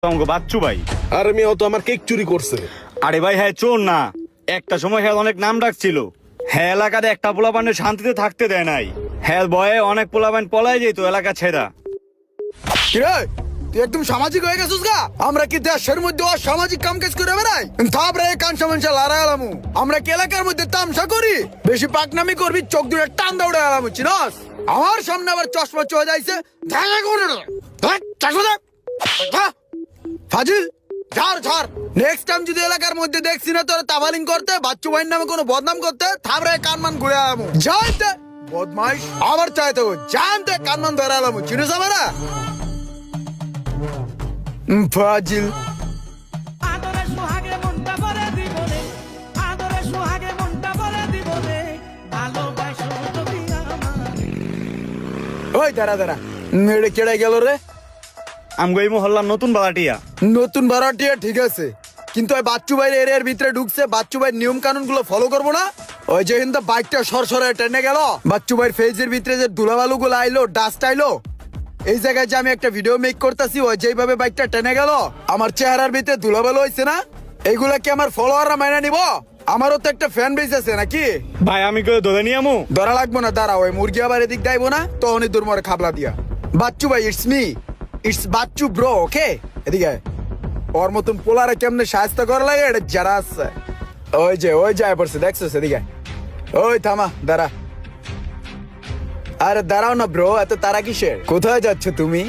বাচ্চু ভাই। আরে মেয়ে তো আমার কেক চুরি করছে। আরে ভাই হ্যাঁ চোর না, একটা সময় হ্যাঁ অনেক নাম ডাকছিল। হ্যাঁ এলাকাতে একটা পোলাপান শান্তিতে থাকতে দেয় নাই। হ্যাঁ বয়ে অনেক পোলাপান পলাই যেত এলাকা ছেড়া। কিরে তুই একদম সামাজিক হয়ে গেছিস গা? আমরা কি দেশের মধ্যে সামাজিক কাম কাজ করে বেড়াই? থাপরে কান সামানসা লড়াই আলামু। আমরা কি এলাকার মধ্যে তামসা করি? বেশি পাকনামি করবি চোখ দুটো টান দৌড়ে আলামু, চিনস? আমার সামনে আবার চশমা চলে যাইছে, দেখা করে না। দেখ চশমা দেখ। ফাজিল ঝাড় ঝাড়। নেক্সট টাইম যদি এলাকার মধ্যে দেখছি না তোর তাবালিং করতে, বাচ্চু ভাইয়ের নামে কোনো বদনাম করতে, থাপরে কানমান ঘুরে আলামু। জানতে বদমাইশ আবার চাইতে জানতে কানমান ধরে আলামু, চিনস আমরা? ফাজিল আদরে সোহাগে মনটা ভরে দিবনে, আদরে সোহাগে মনটা ভরে দিবনে, ভালোবাসো তুমি আমারে। ওই দাঁড়া দাঁড়া, মেরে কেড়ে গেল রে। আমগো এই মহল্লার নতুন বালাটিয়া। নতুন ভাড়াটিয়া ঠিক আছে, কিন্তু ওই বাচ্চু ভাইয়ের এরিয়ার ভিতরে ঢুকছে, বাচ্চু ভাইয়ের নিয়ম কানুন গুলো ফলো করবো না? ওই যে হিন্দু বাইকটা সরসরে টেনে গেল, বাচ্চু ভাইয়ের ফেজের ভিতরে যে ধুলাবালু গুলো আইলো, ডাস্ট আইলো, এই জায়গায় যে আমি একটা ভিডিও মেক করতেছি, ওই যেভাবে বাইকটা টেনে গেল আমার চেহারার ভিতরে ধুলাবালু হয়েছে না? এইগুলা কি আমার ফলোয়াররা মাইনা নিব? আমারও তো একটা ফ্যান বেস আছে নাকি? ভাই আমি কেউ ধরে নিয়ে আমু। ধরা লাগবো না, দাঁড়া, ওই মুরগি আবার এদিক যাইবো না, তখনই তোর মরে খাবলা দিয়া। বাচ্চু ভাই it's me, it's Bachchu bro, okay? এদিকে আয়। ওর মতন পোলারে কেমনে সাহায্য করা লাগে এটা যারা আছে। ওই যায় পড়ছে, দেখছো সেদিকে আয়। ওই থামা, দাঁড়া। আরে দাঁড়াও না ব্রো, এত তারা কিসের? কোথায় যাচ্ছ তুমি?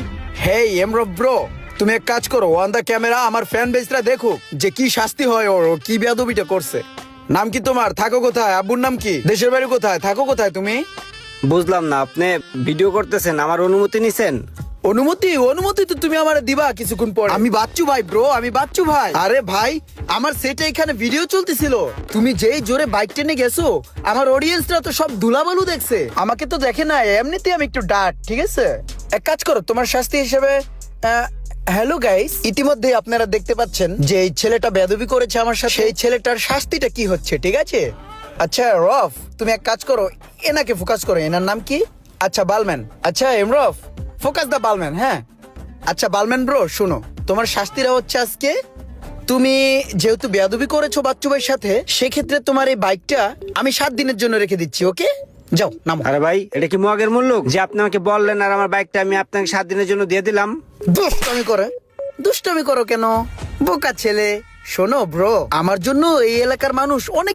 হেই এমরো ব্রো, তুমি এক কাজ করো, অন দা ক্যামেরা আমার ফ্যান বেসরা দেখো যে কি শাস্তি হয় ওর, ও কি বেয়াদবিটা করছে। নাম কি তোমার? থাকো কোথায়? আব্বুর নাম কি? দেশের বাড়ি কোথায়? থাকো কোথায় তুমি? বুঝলাম না, আপনি ভিডিও করতেছেন, আমার অনুমতি নিছেন? অনুমতি তো তুমি আমার দিবা কিছুক্ষণ পরে। আমি বাচ্চু ভাই ব্রো, আমি বাচ্চু ভাই। আরে ভাই আমার সেটা এখানে ভিডিও চলতেছিল, তুমি যেই জোরে বাইক টেনে গেছো আমার অডিয়েন্সরা তো সব ধুলাবালু দেখছে, আমাকে তো দেখে না, এমনিতে আমি একটু ডাট, ঠিক আছে? এক কাজ করো, তোমার শাস্তি হিসেবে হ্যালো গাইস, ইতিমধ্যে আপনারা দেখতে পাচ্ছেন যে এই ছেলেটা বেয়াদবি করেছে আমার সাথে, সেই ছেলেটার শাস্তিটা কি হচ্ছে, ঠিক আছে? আচ্ছা রফ, তুমি এক কাজ করো, এনাকে ফোকাস করো। এনার নাম কি? আচ্ছা বালম্যান। আচ্ছা এমরফ, ফোকাস দা বালম্যান। হ্যাঁ আচ্ছা বালম্যান ব্রো, শোনো, তোমার শাস্তিটা হচ্ছে আজকে, তুমি যেহেতু বেয়াদবি করেছো বাচ্চু ভাইয়ের সাথে, সেক্ষেত্রে তোমার এই বাইকটা আমি 7 দিনের জন্য রেখে দিচ্ছি, ওকে? যাও নামো। আরে ভাই, এটা কি মগের মূল্য যে আপনি আমাকে বললেন আর আমার বাইকটা আমি আপনাকে 7 দিনের জন্য দিয়ে দিলাম? দুষ্টামি করো কেন বোকা ছেলে? শোনো ব্রো, আমার জন্য এই এলাকার মানুষ অনেক